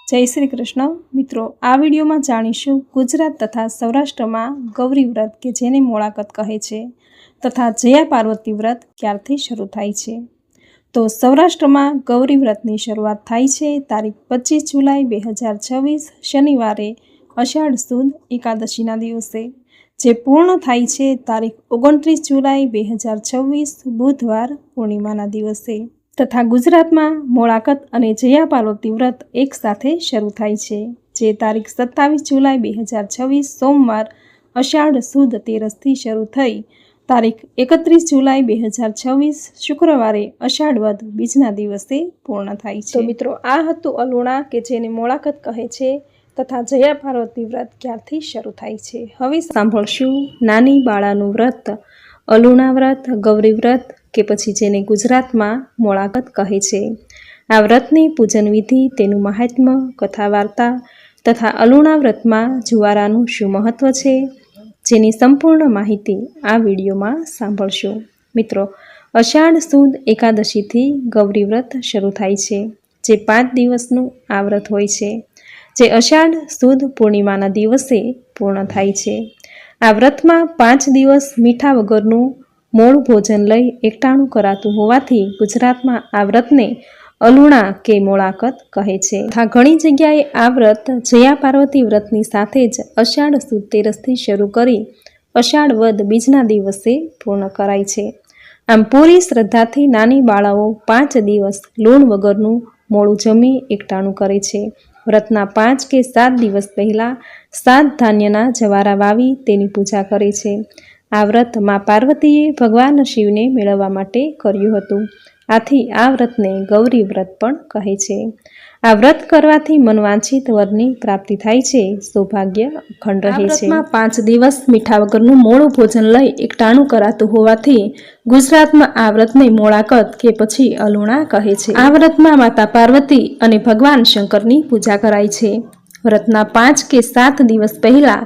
જય શ્રી કૃષ્ણ મિત્રો, આ વિડીયોમાં જાણીશું ગુજરાત તથા સૌરાષ્ટ્રમાં ગૌરી વ્રત કે જેને મોળાકત કહે છે તથા જયા પાર્વતી વ્રત ક્યારથી શરૂ થાય છે। તો સૌરાષ્ટ્રમાં ગૌરી વ્રતની શરૂઆત થાય છે તારીખ 25 જુલાઈ 2026 શનિવારે અષાઢ સુદ એકાદશીના દિવસે, જે પૂર્ણ થાય છે તારીખ 29 જુલાઈ 2026 બુધવાર પૂર્ણિમાના દિવસે। તથા ગુજરાતમાં મોળાકત અને જયા પાર્વતી વ્રત એક સાથે શરૂ થાય છે, જે તારીખ 27 જુલાઈ 2026 સોમવાર અષાઢ સુદ તેરસથી શરૂ થઈ તારીખ 31 જુલાઈ 2026 શુક્રવારે અષાઢ વદ બીજના દિવસે પૂર્ણ થાય છે। તો મિત્રો, આ હતું અલુણા કે જેને મોળાકત કહે છે તથા જયા પાર્વતી વ્રત ક્યારથી શરૂ થાય છે। હવે સાંભળશું નાની બાળાનું વ્રત, અલુણા વ્રત, ગૌરી વ્રત કે પછી જેને ગુજરાતમાં મોળાકત કહે છે। આ વ્રતની પૂજન વિધિ, તેનું મહાત્મ્ય, કથા વાર્તા તથા અલુણા વ્રતમાં જુવારાનું શું મહત્વ છે, જેની સંપૂર્ણ માહિતી આ વિડીયોમાં સાંભળશો। મિત્રો, અષાઢ સુદ એકાદશીથી ગૌરી વ્રત શરૂ થાય છે, જે 5 દિવસનું આ વ્રત હોય છે, જે અષાઢ સુદ પૂર્ણિમાના દિવસે પૂર્ણ થાય છે। આ વ્રતમાં 5 દિવસ મીઠા વગરનું મોળું ભોજન લઈ એકટાણું કરાતું હોવાથી ગુજરાતમાં આ વ્રતને અલુણા કે મોળાકત કહે છે। તથા ઘણી જગ્યાએ આ વ્રત જયા પાર્વતી વ્રતની સાથે જ અષાઢ સુદ તેરસથી શરૂ કરી અષાઢ વદ બીજના દિવસે પૂર્ણ કરાય છે। આમ પૂરી શ્રદ્ધાથી નાની બાળાઓ 5 દિવસ લૂણ વગરનું મોળું જમી એકટાણું કરે છે। વ્રતના 5 કે 7 દિવસ પહેલાં 7 ધાન્યના જવારા વાવી તેની પૂજા કરે છે। આ વ્રત માં પાર્વતીએ ભગવાન શિવને મેળવવા માટે કર્યું હતું, આથી આ વ્રતને ગૌરી વ્રત પણ કહે છે। આ વ્રત કરવાથી મનવાંછિત વરની પ્રાપ્તિ થાય છે, સૌભાગ્ય અખંડ રહે છે। 5 દિવસ મીઠા વગરનું મોળું ભોજન લઈ એકટાણું કરાતું હોવાથી ગુજરાતમાં આ વ્રતને મોળાકત કે પછી અલુણા કહે છે। આ વ્રતમાં માતા પાર્વતી અને ભગવાન શંકરની પૂજા કરાય છે। વ્રતના 5 કે 7 દિવસ પહેલા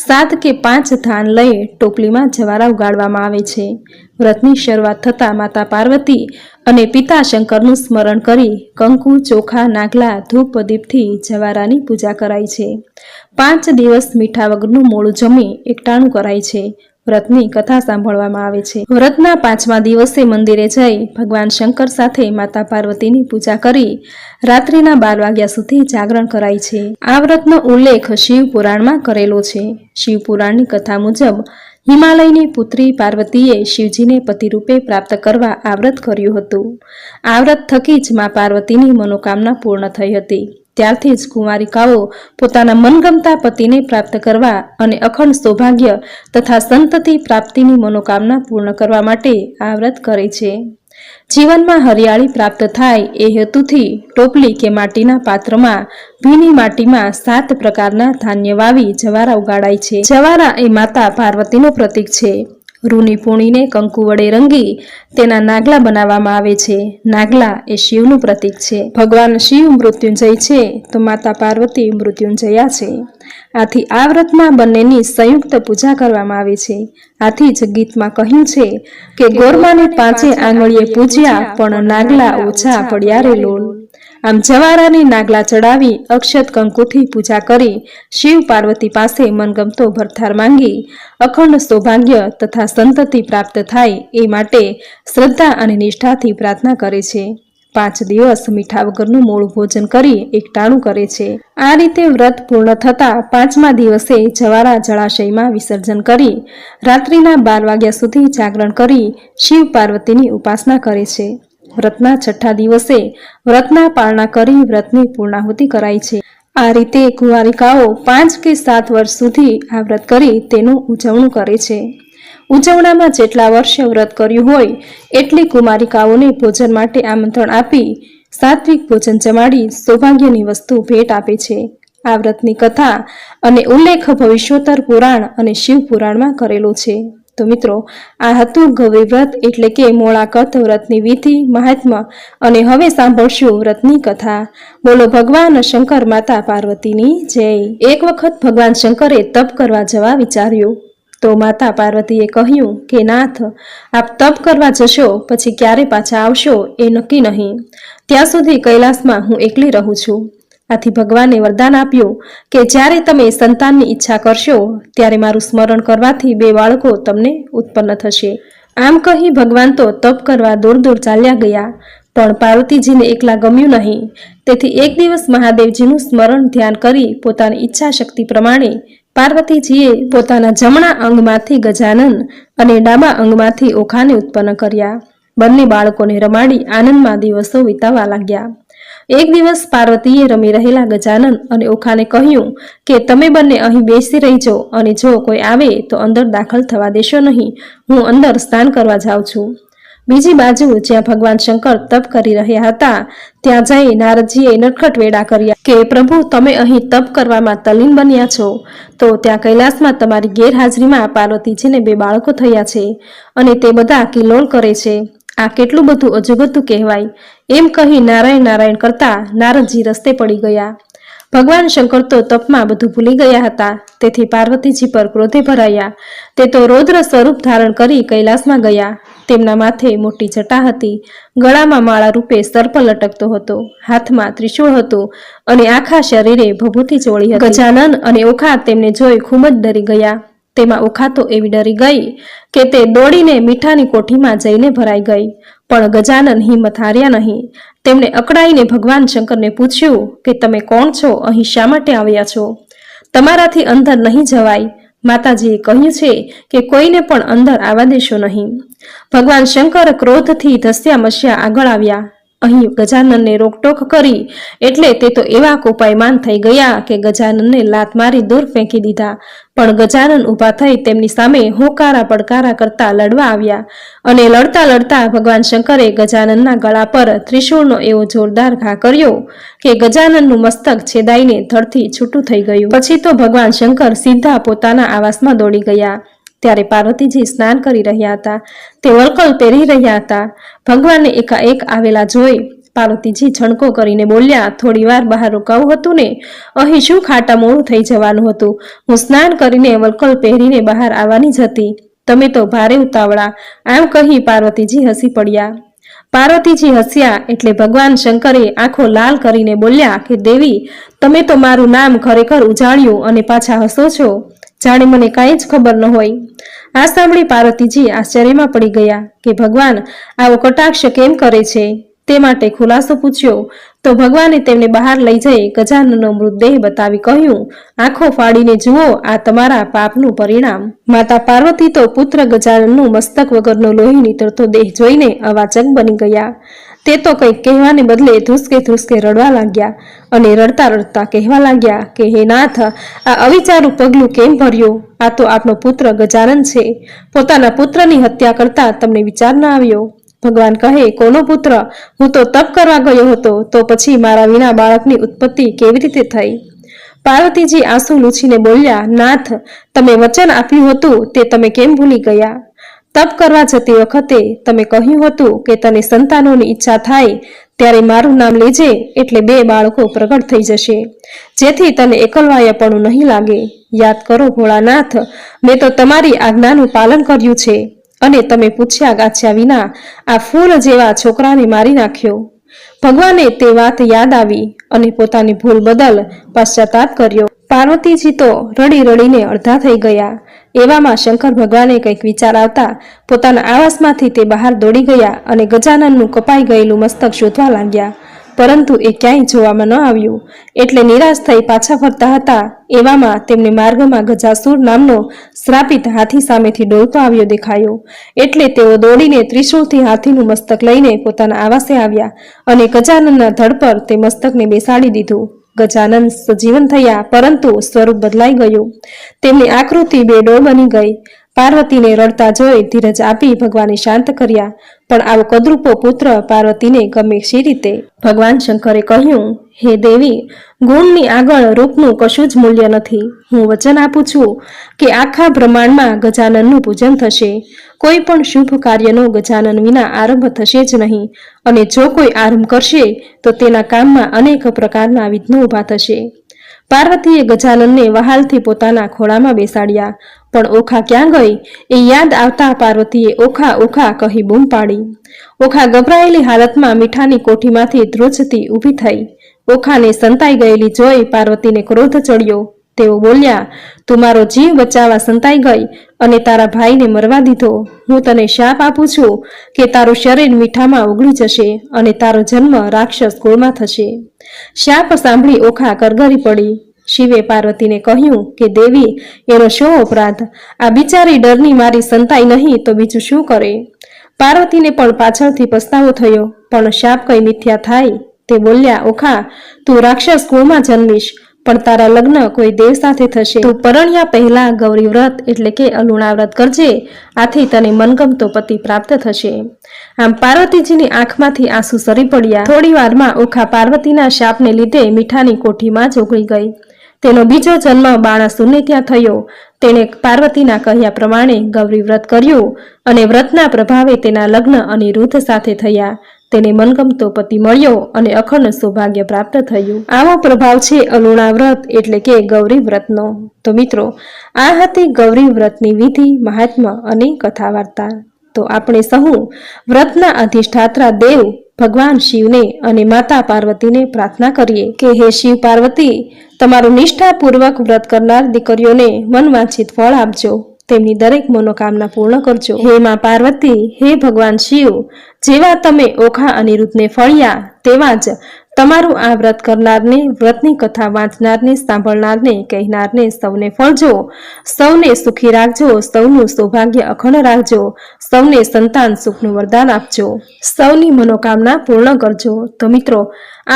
7 કે 5 ધાન લઈ ટોપલીમાં જવારા ઉગાડવામાં આવે છે। વ્રતની શરૂઆત થતાં માતા પાર્વતી અને પિતા શંકરનું સ્મરણ કરી કંકુ, ચોખા, નાગલા, ધૂપ દીપથી જવારાની પૂજા કરાય છે। 5 દિવસ મીઠા વગરનું મોળું જમી એકટાણું કરાય છે। વ્રતની કથા સાંભળવામાં આવે છે। વ્રતના 5મા દિવસે મંદિરે જઈ ભગવાન શંકર સાથે માતા પાર્વતીની પૂજા કરી રાત્રિના 12 વાગ્યા સુધી જાગરણ કરાય છે। આ વ્રતનો ઉલ્લેખ શિવ પુરાણમાં કરેલો છે। શિવ પુરાણની કથા મુજબ હિમાલયની પુત્રી પાર્વતીએ શિવજીને પતિરૂપે પ્રાપ્ત કરવા આ વ્રત કર્યું હતું। આ વ્રત થકી જ મા પાર્વતીની મનોકામના પૂર્ણ થઈ હતી। ત્યારથી જ કુંવારિકાઓ પોતાના મનગમતા પતિને પ્રાપ્ત કરવા અને અખંડ સૌભાગ્ય તથા સંતતિ પ્રાપ્તિની મનોકામના પૂર્ણ કરવા માટે આ વ્રત કરે છે। જીવનમાં હરિયાળી પ્રાપ્ત થાય એ હેતુથી ટોપલી કે માટીના પાત્રમાં ભીની માટીમાં 7 પ્રકારના ધાન્ય વાવી જવારા ઉગાડાય છે। જવારા એ માતા પાર્વતીનું પ્રતીક છે। રૂની પૂણીને કંકુ વડે રંગી તેના નાગલા બનાવવામાં આવે છે। નાગલા એ શિવનું પ્રતીક છે। ભગવાન શિવ મૃત્યુંજય છે તો માતા પાર્વતી મૃત્યુંજયા છે। આથી આ વ્રતમાં બંનેની સંયુક્ત પૂજા કરવામાં આવે છે। આથી જ ગીતમાં કહ્યું છે કે ગોરમાને 5 આંગળીએ પૂજ્યા પણ નાગલા ઓછા પડ્યા રે લોલ। આમ જવારાની નાગલા ચડાવી અક્ષત કંકુથી પૂજા કરી શિવ પાર્વતી પાસે મનગમતો ભરથાર માંગી અખંડ સૌભાગ્ય તથા સંતતિ પ્રાપ્ત થાય એ માટે શ્રદ્ધા અને નિષ્ઠાથી પ્રાર્થના કરે છે। 5 દિવસ મીઠા વગરનું મોળું ભોજન કરી એકટાણું કરે છે। આ રીતે વ્રત પૂર્ણ થતાં 5મા દિવસે જવારા જળાશયમાં વિસર્જન કરી રાત્રિના 12 વાગ્યા સુધી જાગરણ કરી શિવ પાર્વતીની ઉપાસના કરે છે। વ્રતના 6ઠા દિવસે વ્રતના પારણા કરી વ્રતની પૂર્ણાહુતિ કરાય છે। આ રીતે કુંવારિકાઓ 5 કે 7 વર્ષ સુધી આ વ્રત કરી તેનું ઉજવણું કરે છે। ઉજવણામાં જેટલા વર્ષે વ્રત કર્યું હોય એટલી કુમારિકાઓને ભોજન માટે આમંત્રણ આપી સાત્વિક ભોજન જમાડી સૌભાગ્યની વસ્તુ ભેટ આપે છે। આ વ્રતની કથા અને ઉલ્લેખ ભવિષ્યોત્તર પુરાણ અને શિવ પુરાણમાં કરેલો છે। તો મિત્રો, આ હતું ગૌરી વ્રત એટલે કે મોળાકત વ્રતની વિધિ, મહાત્મ્ય અને હવે સાંભળશું વ્રતની કથા। બોલો ભગવાન શંકર માતા પાર્વતીની જય। એક વખત ભગવાન શંકરે તપ કરવા જવા વિચાર્યું તો માતા પાર્વતીએ કહ્યું કે નાથ, આપ તપ કરવા જશો પછી ક્યારે પાછા આવશો એ નક્કી નહીં। ત્યાં સુધી કૈલાસમાં હું એકલી રહું છું। આથી ભગવાને વરદાન આપ્યું કે જ્યારે તમે સંતાનની ઈચ્છા કરશો ત્યારે મારું સ્મરણ કરવાથી 2 બાળકો તમને ઉત્પન્ન થશે. આમ કહી ભગવાન તો તપ કરવા દૂર દૂર ચાલ્યા ગયા, પણ પાર્વતીજીને એકલા ગમ્યું નહીં. તેથી એક દિવસ મહાદેવજીનું સ્મરણ ધ્યાન કરી પોતાની ઈચ્છા શક્તિ પ્રમાણે પાર્વતીજીએ પોતાના જમણા અંગમાંથી ગજાનન અને ડાબા અંગમાંથી ઓખાને ઉત્પન્ન કર્યા. બંને બાળકોને રમાડી આનંદમાં દિવસો વિતાવવા લાગ્યા. એક દિવસ પાર્વતીએ રમી રહેલા ગજાનન અને ઓખાને કહ્યું કે તમે બંને અહીં બેસી રહીજો અને જો કોઈ આવે તો અંદર દાખલ થવા દેશો નહીં, હું અંદર સ્નાન કરવા જાઉં છું. બીજી બાજુ જ્યાં ભગવાન શંકર તપ કરી રહ્યા હતા ત્યાં જઈ નારદજીએ નટખટ વેડા કર્યા કે પ્રભુ તમે અહીં તપ કરવામાં તલ્લીન બન્યા છો તો ત્યાં કૈલાસમાં તમારી ગેરહાજરીમાં પાર્વતીજીને 2 બાળકો થયા છે અને તે બધા કિલોલ કરે છે. આ કેટલું બધું અજુગતું કહેવાય. એમ કહી નારાયણ નારાયણ કરતા નારદજી રસ્તે પડી ગયા. ભગવાન શંકર તો તપમાં બધું ભૂલી ગયા હતા, તેથી પાર્વતીજી પર ક્રોધે ભરાયા. તે તો રૌદ્ર સ્વરૂપ ધારણ કરી કૈલાસમાં ગયા. તેમના માથે મોટી જટા હતી, ગળામાં માળા રૂપે સર્પ લટકતો હતો, હાથમાં ત્રિશૂળ હતું અને આખા શરીરે ભભૂતિ ચોળી હતી. ગજાનન અને ઓખા તેમને જોઈ ખૂબ જ ડરી ગયા. તેમાં ઓખા તો એવી ડરી ગઈ કે તે દોડીને મીઠાની કોઠીમાં જઈને ભરાઈ ગઈ. પણ ગજાનન હિંમત હાર્યા નહીં. તેમણે અકળાઈને ભગવાન શંકરને પૂછ્યું કે તમે કોણ છો, અહીં શા માટે આવ્યા છો? તમારાથી અંદર નહીં જવાય. માતાજીએ કહ્યું છે કે કોઈને પણ અંદર આવવા દેશો નહીં. ભગવાન શંકર ક્રોધથી ધસ્યા મસ્યા આગળ આવ્યા. અહીં ગજાનનને રોકટોક કરી એટલે તે તો એવા કોપાયમાન થઈ ગયા કે ગજાનનને લાત મારી દૂર ફેંકી દીધા. પણ ગજાનન ઊભા થઈ તેમની સામે હોકારા પડકારા કરતા લડવા આવ્યા અને લડતા લડતા ભગવાન શંકરે ગજાનનના ગળા પર ત્રિશૂળનો એવો જોરદાર ઘા કર્યો કે ગજાનનનું મસ્તક છેદાઈને ધડથી છૂટું થઈ ગયું. પછી તો ભગવાન શંકર સીધા પોતાના આવાસમાં દોડી ગયા. ત્યારે પાર્વતીજી સ્નાન કરી રહ્યા હતા. તે વલકલ પહેરી રહ્યા હતા. ભગવાનને એકાએક આવેલા જોઈ પાર્વતીજી છણકો કરીને બોલ્યા, થોડી વાર બહાર રોકાવું હતું ને, અહીં શું ખાટા મોડું થઈ જવાનું હતું. હું સ્નાન કરીને વલકલ પહેરીને બહાર આવવાની જ હતી. તમે તો ભારે ઉતાવળા. આમ કહી પાર્વતીજી હસી પડ્યા. પાર્વતીજી હસ્યા એટલે ભગવાન શંકરે આંખો લાલ કરીને બોલ્યા કે દેવી, તમે તો મારું નામ ખરેખર ઉજાળ્યું અને પાછા હસો છો, જાણે મને કાંઈ જ ખબર ન હોય. આ સાંભળી પાર્વતીજી આશ્ચર્યમાં પડી ગયા કે ભગવાન આવો કટાક્ષ કેમ કરે છે. તે માટે ખુલાસો પૂછ્યો તો ભગવાને તેમને બહાર લઈ જઈ ગજાનનનો મૃતદેહ બતાવી કહ્યું, આંખો ફાડીને જુઓ, આ તમારા પાપનું પરિણામ. માતા પાર્વતી તો પુત્ર ગજાનનનું મસ્તક વગરનો લોહી નીતરતો દેહ જોઈને અવાચક બની ગયા. તે તો કંઈક કહેવાને બદલે ધ્રુસકે ધ્રુસકે રડવા લાગ્યા અને રડતા રડતા કહેવા લાગ્યા કે હે નાથ, આ અવિચારું પગલું કેમ ભર્યું? આ તો આપણો પુત્ર ગજાનન છે. પોતાના પુત્રની હત્યા કરતા તમને વિચાર ન આવ્યો? ભગવાન કહે, કોનો પુત્ર? હું તો તપ કરવા ગયો હતો, તો પછી મારા વિના બાળકની ઉત્પત્તિ કેવી રીતે થઈ? પાર્વતીજી આંસુ લૂછીને બોલ્યા, નાથ, તમે વચન આપ્યું હતું તે તમે કેમ ભૂલી ગયા? તપ કરવા જતી વખતે તમે કહ્યું હતું કે તને સંતાનોની ઈચ્છા થાય ત્યારે મારું નામ લેજે એટલે 2 બાળકો પ્રગટ થઈ જશે, જેથી તને એકલવાયાપણું નહીં લાગે. યાદ કરો ભોળાનાથ, મેં તો તમારી આજ્ઞાનું પાલન કર્યું છે અને તમે પૂછ્યા ગાછ્યા વિના આ ફૂલ જેવા છોકરાને મારી નાખ્યો. ભગવાને તે વાત યાદ આવી અને પોતાની ભૂલ બદલ પશ્ચાતાપ કર્યો. પાર્વતીજી તો રડી રડીને અડધા થઈ ગયા. એવામાં શંકર ભગવાને કંઈક વિચાર આવતા પોતાના આવાસમાંથી તે બહાર દોડી ગયા અને ગજાનનનું કપાઈ ગયેલું મસ્તક શોધવા લાગ્યા. પરંતુ એ ક્યાંય જોવામાં ન આવ્યું એટલે નિરાશ થઈ પાછા ફરતા હતા. એવામાં તેમને માર્ગમાં ગજાસુર નામનો શ્રાપિત હાથી સામેથી ડોલતો આવ્યો દેખાયો. એટલે તેઓ દોડીને ત્રિશૂળથી હાથીનું મસ્તક લઈને પોતાના આવાસે આવ્યા અને ગજાનનના ધડ પર તે મસ્તકને બેસાડી દીધું. ગજાનન સજીવન થયા, પરંતુ સ્વરૂપ બદલાઈ ગયું. તેમની આકૃતિ બેડોળ બની ગઈ. પાર્વતીને રડતા જોઈ ધીરજ આપી ભગવાને શાંત કર્યા. પણ આવો કદરૂપો પુત્ર પાર્વતીને ગમે શી રીતે? ભગવાન શંકરે કહ્યું, હે દેવી, ગુણની આગળ રૂપનું કશું જ મૂલ્ય નથી. હું વચન આપું છું કે આખા બ્રહ્માંડમાં ગજાનનનું પૂજન થશે. કોઈ પણ શુભ કાર્યનો ગજાનન વિના આરંભ થશે જ નહીં, અને જો કોઈ આરંભ કરશે તો તેના કામમાં અનેક પ્રકારના વિઘ્નો ઊભા થશે. પાર્વતીએ ગજાનનને વહાલથી પોતાના ખોળામાં બેસાડ્યા. પણ ઓખા ક્યાં ગઈ એ યાદ આવતા પાર્વતીએ ઓખા ઓખા કહી બૂમ પાડી. ઓખા ગભરાયેલી હાલતમાં મીઠાની કોઠીમાંથી ધ્રુજતી ઊભી થઈ. ઓખાને સંતાઈ ગયેલી જોઈ પાર્વતીને ક્રોધ ચડ્યો. તેઓ બોલ્યા, તું મારો જીવ બચાવવા સંતાઈ ગઈ અને તારા ભાઈને મરવા દીધો. હું તને શાપ આપું છું કે તારું શરીર મીઠામાં ઓગળી જશે અને તારો જન્મ રાક્ષસ કુળમાં થશે. શાપ સાંભળી ઓખા કરગરી પડી. શિવે પાર્વતીને કહ્યું કે દેવી, એનો શો અપરાધ? આ બિચારી ડરની મારી સંતાઈ નહીં તો બીજું શું કરે? પાર્વતીને પણ પાછળથી પસ્તાવો થયો, પણ શાપ કઈ મિથ્યા થાય. તે બોલ્યા, ઓખા, તું રાક્ષસ કુળમાં જન્મીશ, પણ તારા લગ્ન કોઈ દેવ સાથે થશે. તું પરણ્યા પહેલા ગૌરી વ્રત એટલે કે અલુણા વ્રત કરજે, આથી તને મનગમતો પતિ પ્રાપ્ત થશે. આમ પાર્વતીજીની આંખમાંથી આંસુ સરી પડ્યા. થોડી વારમાં ઓખા પાર્વતીના શાપને લીધે મીઠાની કોઠીમાં જ ઓગળી ગઈ. તેનો બીજો જન્મ બાણાસુરને ત્યાં થયો. તેણે પાર્વતીના કહ્યા પ્રમાણે ગૌરી વ્રત કર્યું અને વ્રતના પ્રભાવે તેના લગ્ન અનિરુદ્ધ સાથે થયા. તેને મનગમતો પતિ મળ્યો અને અખંડ સૌભાગ્ય પ્રાપ્ત થયું. આવો પ્રભાવ છે અલુણા વ્રત એટલે કે ગૌરી વ્રતનો. તો મિત્રો, આ હતી ગૌરી વ્રતની વિધિ, મહાત્મ્ય અને કથા વાર્તા. તો આપણે સહુ વ્રતના અધિષ્ઠાત્રા દેવ ભગવાન શિવને અને માતા પાર્વતીને પ્રાર્થના કરીએ કે હે શિવ પાર્વતી, તમારું નિષ્ઠાપૂર્વક વ્રત કરનાર દીકરીઓને મનવાંછિત ફળ આપજો, તેમની દરેક મનોકામના પૂર્ણ કરજો. હે માં પાર્વતી, હે ભગવાન શિવ, જેવા તમે ઓખા અનિરુદ્ધને ફળ્યા તેવા જ તમારું આ વ્રત કરનારને, વ્રતની કથા વાંચનારને, સાંભળનારને, કહેનારને સૌને ફળજો. સૌને સુખી રાખજો, સૌનું સૌભાગ્ય અખંડ રાખજો, સૌને સંતાન સુખનું વરદાન આપજો, સૌની મનોકામના પૂર્ણ કરજો. તો મિત્રો,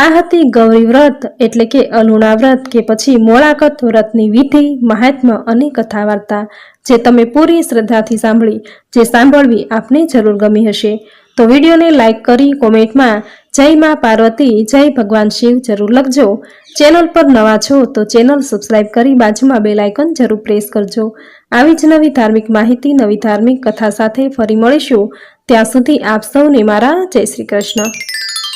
આ હતી ગૌરી વ્રત એટલે કે અલુણા વ્રત કે પછી મોળાકત વ્રતની વિધિ, મહાત્મ્ય અને કથા વાર્તા, જે તમે પૂરી શ્રદ્ધાથી સાંભળી, જે સાંભળવી આપને જરૂર ગમી હશે. તો વિડીયોને લાઈક કરી કોમેન્ટમાં જય માં પાર્વતી, જય ભગવાન શિવ જરૂર લખજો. ચેનલ પર નવા છો તો ચેનલ સબસ્ક્રાઈબ કરી બાજુમાં બેલ આઇકન જરૂર પ્રેસ કરજો. આવી જ નવી ધાર્મિક માહિતી, નવી ધાર્મિક કથા સાથે ફરી મળીશું. ત્યાં સુધી આપ સૌને મારા જય શ્રી કૃષ્ણ.